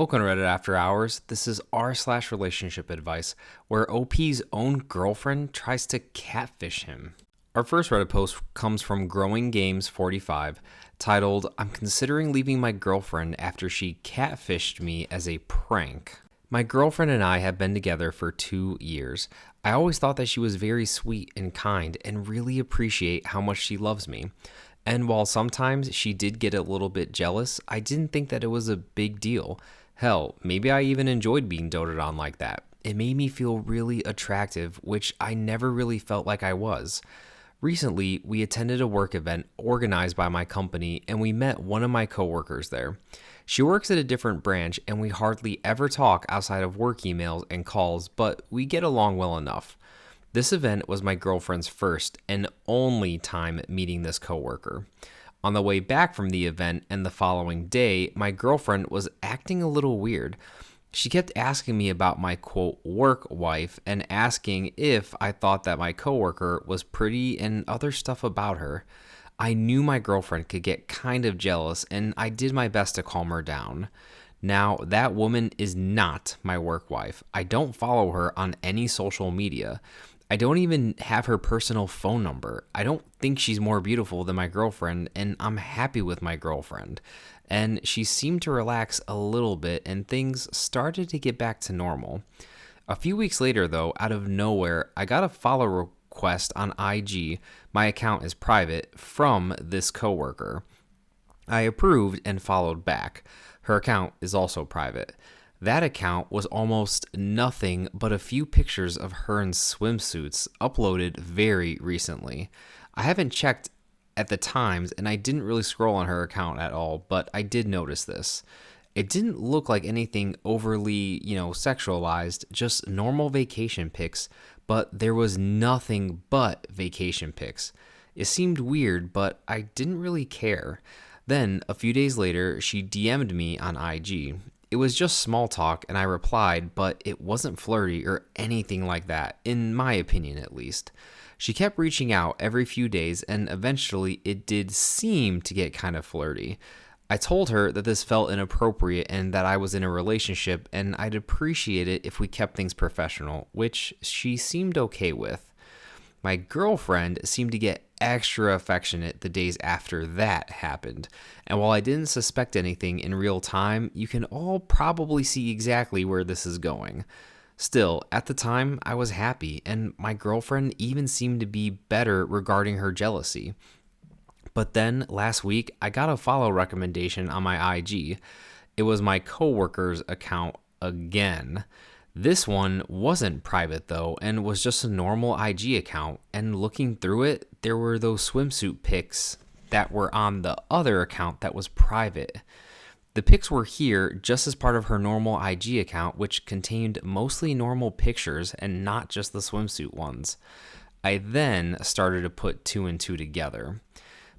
Welcome to Reddit After Hours. This is r/relationship advice, where OP's own girlfriend tries to catfish him. Our first Reddit post comes from Growing Games 45, titled, "I'm considering leaving my girlfriend after she catfished me as a prank." My girlfriend and I have been together for 2 years. I always thought that she was very sweet and kind and really appreciate how much she loves me. And while sometimes she did get a little bit jealous, I didn't think that it was a big deal. Hell, maybe I even enjoyed being doted on like that. It made me feel really attractive, which I never really felt like I was. Recently, we attended a work event organized by my company, and we met one of my coworkers there. She works at a different branch, and we hardly ever talk outside of work emails and calls, but we get along well enough. This event was my girlfriend's first and only time meeting this coworker. On the way back from the event and the following day, my girlfriend was acting a little weird. She kept asking me about my quote work wife and asking if I thought that my coworker was pretty and other stuff about her. I knew my girlfriend could get kind of jealous, and I did my best to calm her down. Now, that woman is not my work wife. I don't follow her on any social media. I don't even have her personal phone number. I don't think she's more beautiful than my girlfriend, and I'm happy with my girlfriend. And she seemed to relax a little bit, and things started to get back to normal. A few weeks later, though, out of nowhere, I got a follow request on IG. My account is private, from this coworker. I approved and followed back. Her account is also private. That account was almost nothing but a few pictures of her in swimsuits uploaded very recently. I haven't checked at the times, and I didn't really scroll on her account at all, but I did notice this. It didn't look like anything overly, sexualized, just normal vacation pics, but there was nothing but vacation pics. It seemed weird, but I didn't really care. Then, a few days later, she DM'd me on IG. It was just small talk, and I replied, but it wasn't flirty or anything like that, in my opinion at least. She kept reaching out every few days, and eventually it did seem to get kind of flirty. I told her that this felt inappropriate and that I was in a relationship, and I'd appreciate it if we kept things professional, which she seemed okay with. My girlfriend seemed to get extra affectionate the days after that happened. And while I didn't suspect anything in real time, you can all probably see exactly where this is going. Still, at the time, I was happy, and my girlfriend even seemed to be better regarding her jealousy. But then, last week, I got a follow recommendation on my IG. It was my coworker's account again. This one wasn't private though, and was just a normal IG account, and looking through it, there were those swimsuit pics that were on the other account that was private. The pics were here just as part of her normal IG account, which contained mostly normal pictures and not just the swimsuit ones. I then started to put two and two together.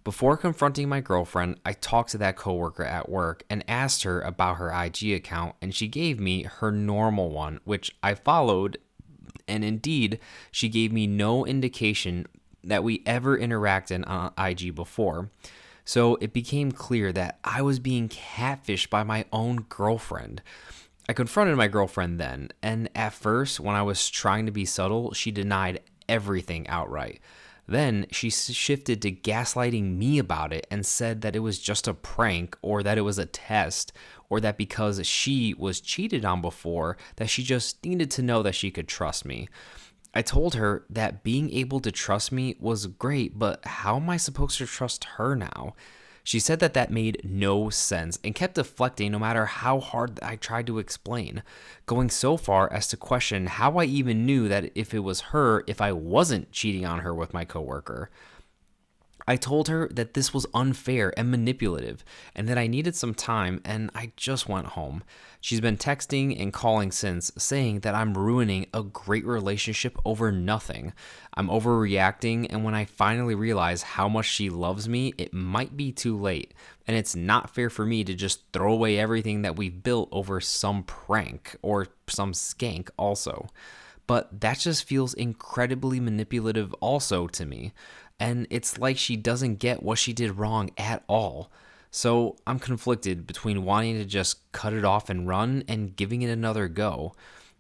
Before confronting my girlfriend, I talked to that coworker at work and asked her about her IG account, and she gave me her normal one, which I followed, and indeed, she gave me no indication that we ever interacted on IG before. So it became clear that I was being catfished by my own girlfriend. I confronted my girlfriend then, and at first, when I was trying to be subtle, she denied everything outright. Then she shifted to gaslighting me about it and said that it was just a prank, or that it was a test, or that because she was cheated on before, that she just needed to know that she could trust me. I told her that being able to trust me was great, but how am I supposed to trust her now? She said that that made no sense and kept deflecting no matter how hard I tried to explain, going so far as to question how I even knew that if it was her, if I wasn't cheating on her with my coworker. I told her that this was unfair and manipulative, and that I needed some time, and I just went home. She's been texting and calling since, saying that I'm ruining a great relationship over nothing. I'm overreacting, and when I finally realize how much she loves me, it might be too late, and it's not fair for me to just throw away everything that we've built over some prank, or some skank also. But that just feels incredibly manipulative also to me. And it's like she doesn't get what she did wrong at all. So I'm conflicted between wanting to just cut it off and run and giving it another go.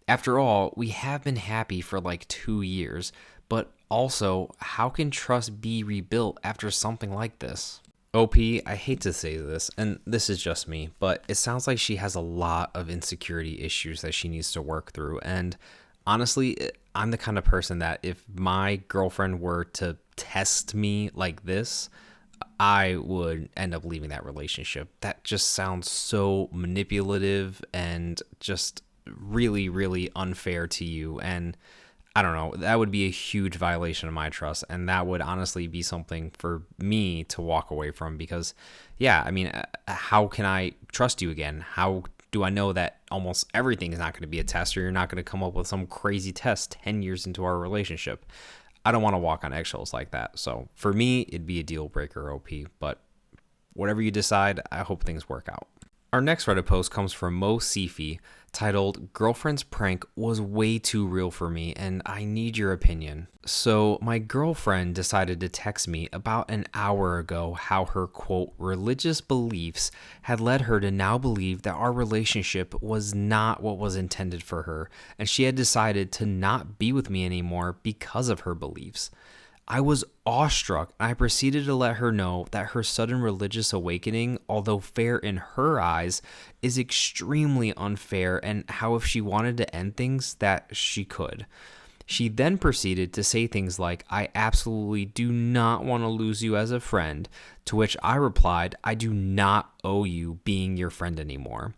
After all, we have been happy for like 2 years, but also, how can trust be rebuilt after something like this? OP, I hate to say this, and this is just me, but it sounds like she has a lot of insecurity issues that she needs to work through. And honestly, I'm the kind of person that if my girlfriend were to test me like this, I would end up leaving that relationship. That just sounds so manipulative and just really, really unfair to you. And I don't know, that would be a huge violation of my trust. And that would honestly be something for me to walk away from because, yeah, I mean, how can I trust you again? How do I know that almost everything is not going to be a test or you're not going to come up with some crazy test 10 years into our relationship? I don't want to walk on eggshells like that. So for me, it'd be a deal breaker, OP. But whatever you decide, I hope things work out. Our next Reddit post comes from Mo Sifi, titled "Girlfriend's Prank Was Way Too Real for Me and I Need Your Opinion." So my girlfriend decided to text me about an hour ago how her quote religious beliefs had led her to now believe that our relationship was not what was intended for her, and she had decided to not be with me anymore because of her beliefs. I was awestruck, and I proceeded to let her know that her sudden religious awakening, although fair in her eyes, is extremely unfair, and how if she wanted to end things, that she could. She then proceeded to say things like, "I absolutely do not want to lose you as a friend," to which I replied, "I do not owe you being your friend anymore."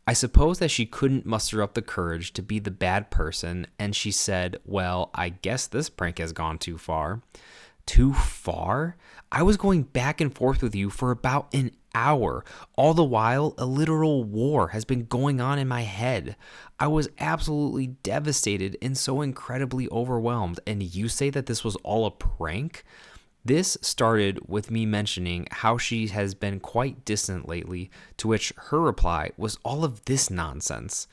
I suppose that she couldn't muster up the courage to be the bad person, and she said, "Well, I guess this prank has gone too far." Too far? I was going back and forth with you for about an hour. All the while, a literal war has been going on in my head. I was absolutely devastated and so incredibly overwhelmed, and you say that this was all a prank? This started with me mentioning how she has been quite distant lately, to which her reply was all of this nonsense.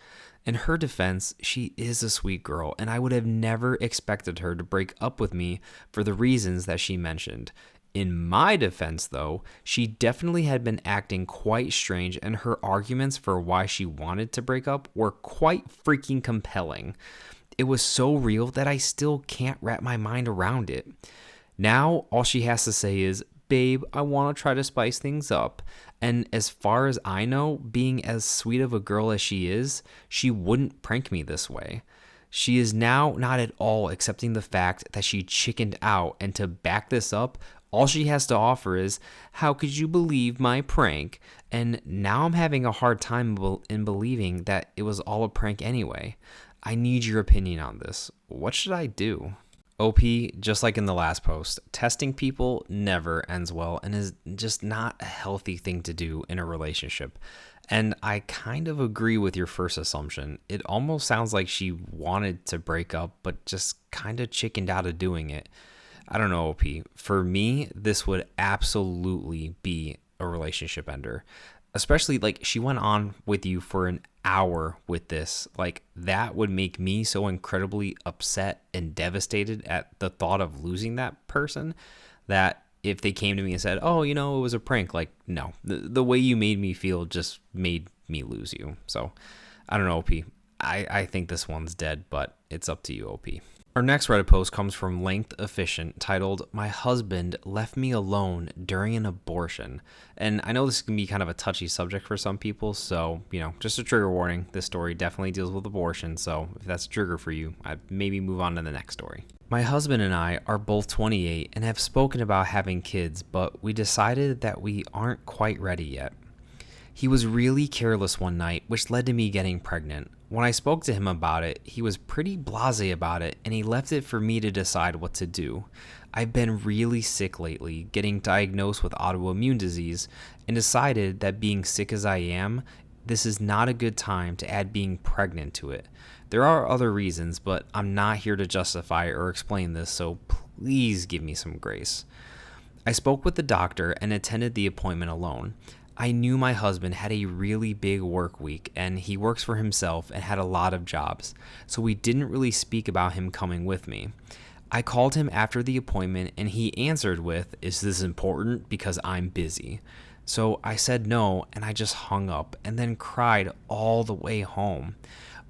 In her defense, she is a sweet girl, and I would have never expected her to break up with me for the reasons that she mentioned. In my defense, though, she definitely had been acting quite strange, and her arguments for why she wanted to break up were quite freaking compelling. It was so real that I still can't wrap my mind around it. Now, all she has to say is, "Babe, I want to try to spice things up." And as far as I know, being as sweet of a girl as she is, she wouldn't prank me this way. She is now not at all accepting the fact that she chickened out, and to back this up, all she has to offer is, "How could you believe my prank?" And now I'm having a hard time in believing that it was all a prank anyway. I need your opinion on this. What should I do? OP, just like in the last post, testing people never ends well and is just not a healthy thing to do in a relationship. And I kind of agree with your first assumption. It almost sounds like she wanted to break up, but just kind of chickened out of doing it. I don't know, OP. For me, this would absolutely be a relationship ender. Especially like she went on with you for an hour with this. Like that would make me so incredibly upset and devastated at the thought of losing that person that if they came to me and said, "Oh, it was a prank," like, no, the way you made me feel just made me lose you. So I don't know, OP. I think this one's dead, but it's up to you, OP. Our next Reddit post comes from Length Efficient, titled "My husband left me alone during an abortion." And I know this can be kind of a touchy subject for some people, so, just a trigger warning. This story definitely deals with abortion, so if that's a trigger for you, I'd maybe move on to the next story. "My husband and I are both 28 and have spoken about having kids, but we decided that we aren't quite ready yet. He was really careless one night, which led to me getting pregnant. When I spoke to him about it, he was pretty blasé about it, and he left it for me to decide what to do. I've been really sick lately, getting diagnosed with autoimmune disease, and decided that being sick as I am, this is not a good time to add being pregnant to it. There are other reasons, but I'm not here to justify or explain this, so please give me some grace. I spoke with the doctor and attended the appointment alone. I knew my husband had a really big work week, and he works for himself and had a lot of jobs, so we didn't really speak about him coming with me. I called him after the appointment, and he answered with, "Is this important? Because I'm busy." So I said no, and I just hung up and then cried all the way home.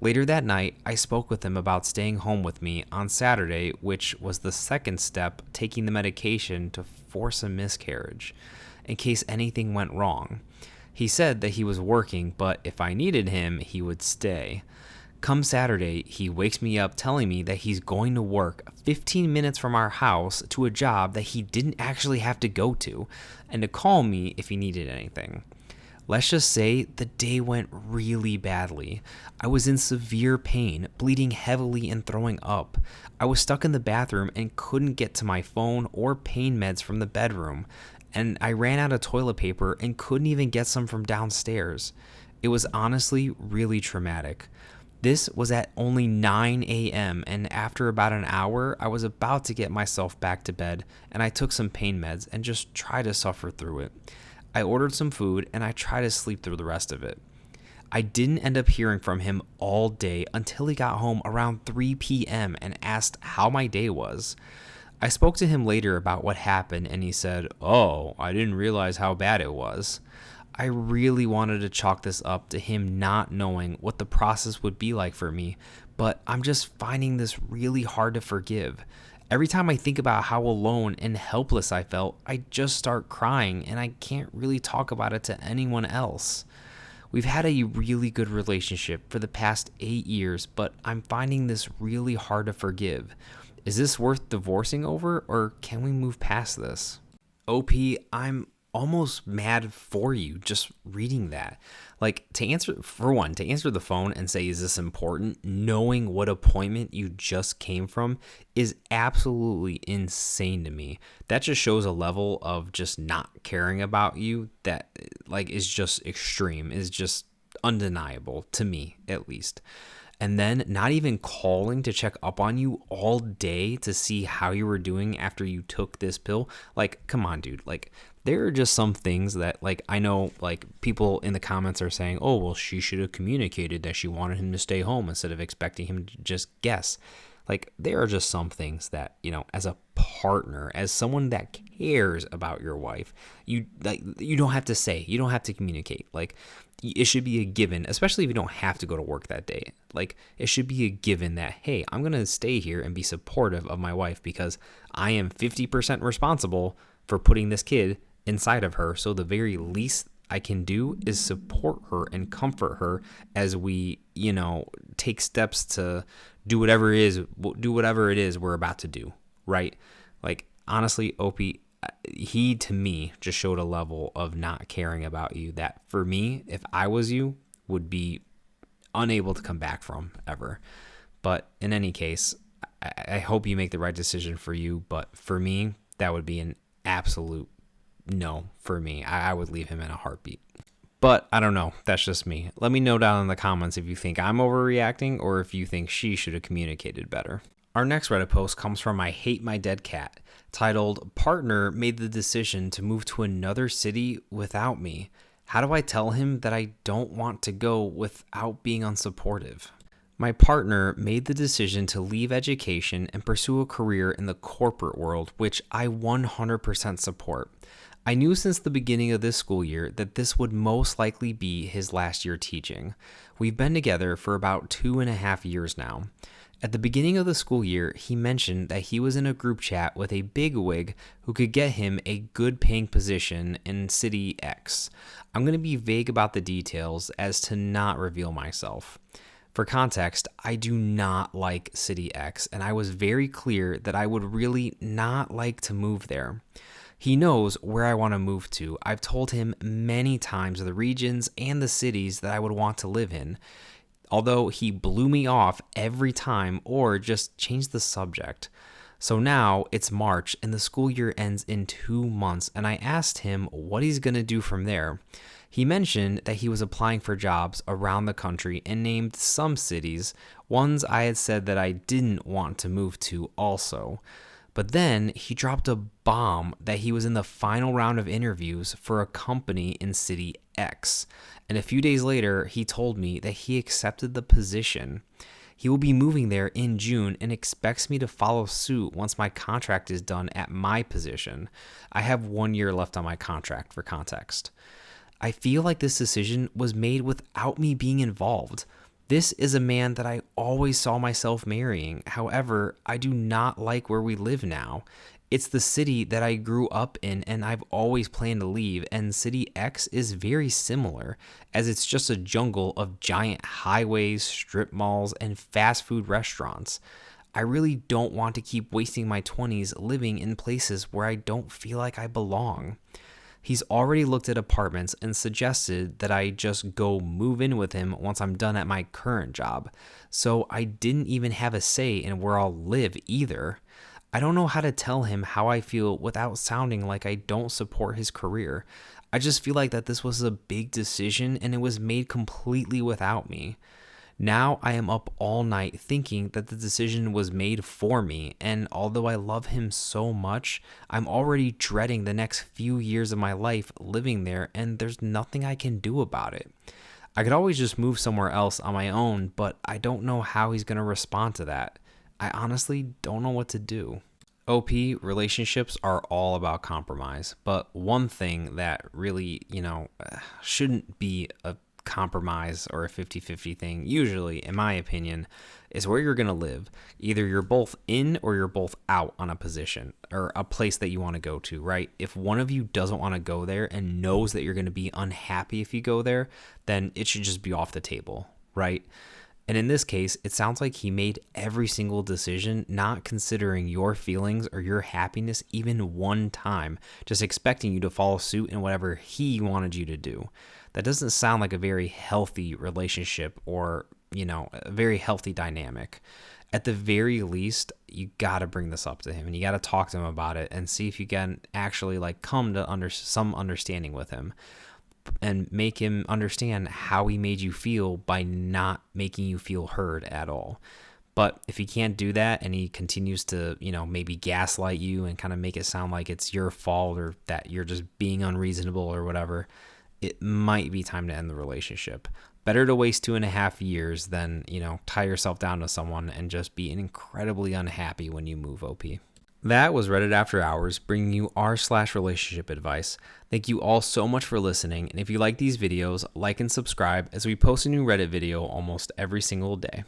Later that night, I spoke with him about staying home with me on Saturday, which was the second step, taking the medication to force a miscarriage, in case anything went wrong. He said that he was working, but if I needed him, he would stay. Come Saturday, he wakes me up telling me that he's going to work 15 minutes from our house to a job that he didn't actually have to go to, and to call me if he needed anything. Let's just say the day went really badly. I was in severe pain, bleeding heavily and throwing up. I was stuck in the bathroom and couldn't get to my phone or pain meds from the bedroom, and I ran out of toilet paper and couldn't even get some from downstairs. It was honestly really traumatic. This was at only 9 a.m., and after about an hour, I was about to get myself back to bed, and I took some pain meds and just tried to suffer through it. I ordered some food, and I tried to sleep through the rest of it. I didn't end up hearing from him all day until he got home around 3 p.m. and asked how my day was. I spoke to him later about what happened, and he said, "Oh, I didn't realize how bad it was." I really wanted to chalk this up to him not knowing what the process would be like for me, but I'm just finding this really hard to forgive. Every time I think about how alone and helpless I felt, I just start crying, and I can't really talk about it to anyone else. We've had a really good relationship for the past 8 years, but I'm finding this really hard to forgive. Is this worth divorcing over, or can we move past this? OP, I'm almost mad for you just reading that. Like, to answer the phone and say, is this important, knowing what appointment you just came from is absolutely insane to me. That just shows a level of just not caring about you that, like, is just extreme, is just undeniable to me, at least. And then not even calling to check up on you all day to see how you were doing after you took this pill. Like, come on, dude. Like, there are just some things that, like, I know, like, people in the comments are saying, oh, well, she should have communicated that she wanted him to stay home instead of expecting him to just guess. Like, there are just some things that, you know, as a partner, as someone that cares about your wife, you don't have to say, you don't have to communicate. Like, it should be a given, especially if you don't have to go to work that day. Like, it should be a given that, hey, I'm going to stay here and be supportive of my wife because I am 50% responsible for putting this kid inside of her. So the very least I can do is support her and comfort her as we, you know, take steps to do whatever it is we're about to do, right? Like, honestly, Opie, he, to me, just showed a level of not caring about you that, for me, if I was you, would be unable to come back from ever. But in any case, I hope you make the right decision for you. But for me, that would be an absolute no for me. I would leave him in a heartbeat. But I don't know. That's just me. Let me know down in the comments if you think I'm overreacting or if you think she should have communicated better. Our next Reddit post comes from I Hate My Dead Cat, titled, "Partner made the decision to move to another city without me. How do I tell him that I don't want to go without being unsupportive?" My partner made the decision to leave education and pursue a career in the corporate world, which I 100% support. I knew since the beginning of this school year that this would most likely be his last year teaching. We've been together for about 2.5 years now. At the beginning of the school year, he mentioned that he was in a group chat with a bigwig who could get him a good paying position in City X. I'm going to be vague about the details as to not reveal myself. For context, I do not like City X, and I was very clear that I would really not like to move there. He knows where I want to move to. I've told him many times the regions and the cities that I would want to live in, although he blew me off every time or just changed the subject. So now it's March and the school year ends in 2 months, and I asked him what he's going to do from there. He mentioned that he was applying for jobs around the country and named some cities, ones I had said that I didn't want to move to also. But then he dropped a bomb that he was in the final round of interviews for a company in City X. And a few days later, he told me that he accepted the position. He will be moving there in June and expects me to follow suit once my contract is done at my position. I have 1 year left on my contract, for context. I feel like this decision was made without me being involved. This is a man that I always saw myself marrying. However, I do not like where we live now. It's the city that I grew up in and I've always planned to leave, and City X is very similar, as it's just a jungle of giant highways, strip malls, and fast food restaurants. I really don't want to keep wasting my 20s living in places where I don't feel like I belong. He's already looked at apartments and suggested that I just go move in with him once I'm done at my current job. So I didn't even have a say in where I'll live either. I don't know how to tell him how I feel without sounding like I don't support his career. I just feel like that this was a big decision and it was made completely without me. Now I am up all night thinking that the decision was made for me, and although I love him so much, I'm already dreading the next few years of my life living there, and there's nothing I can do about it. I could always just move somewhere else on my own, but I don't know how he's going to respond to that. I honestly don't know what to do. OP, relationships are all about compromise, but one thing that really, shouldn't be a compromise or a 50-50 thing, usually, in my opinion, is where you're going to live. Either you're both in or you're both out on a position or a place that you want to go to, right? If one of you doesn't want to go there and knows that you're going to be unhappy if you go there, then it should just be off the table, right? And in this case, it sounds like he made every single decision not considering your feelings or your happiness even one time, just expecting you to follow suit in whatever he wanted you to do. That doesn't sound like a very healthy relationship or, a very healthy dynamic. At the very least, you got to bring this up to him and you got to talk to him about it and see if you can actually come to some understanding with him and make him understand how he made you feel by not making you feel heard at all. But if he can't do that and he continues to, maybe gaslight you and kind of make it sound like it's your fault or that you're just being unreasonable or whatever, it might be time to end the relationship. Better to waste 2.5 years than, tie yourself down to someone and just be incredibly unhappy when you move, OP. That was Reddit After Hours, bringing you r/relationship advice. Thank you all so much for listening, and if you like these videos, like and subscribe as we post a new Reddit video almost every single day.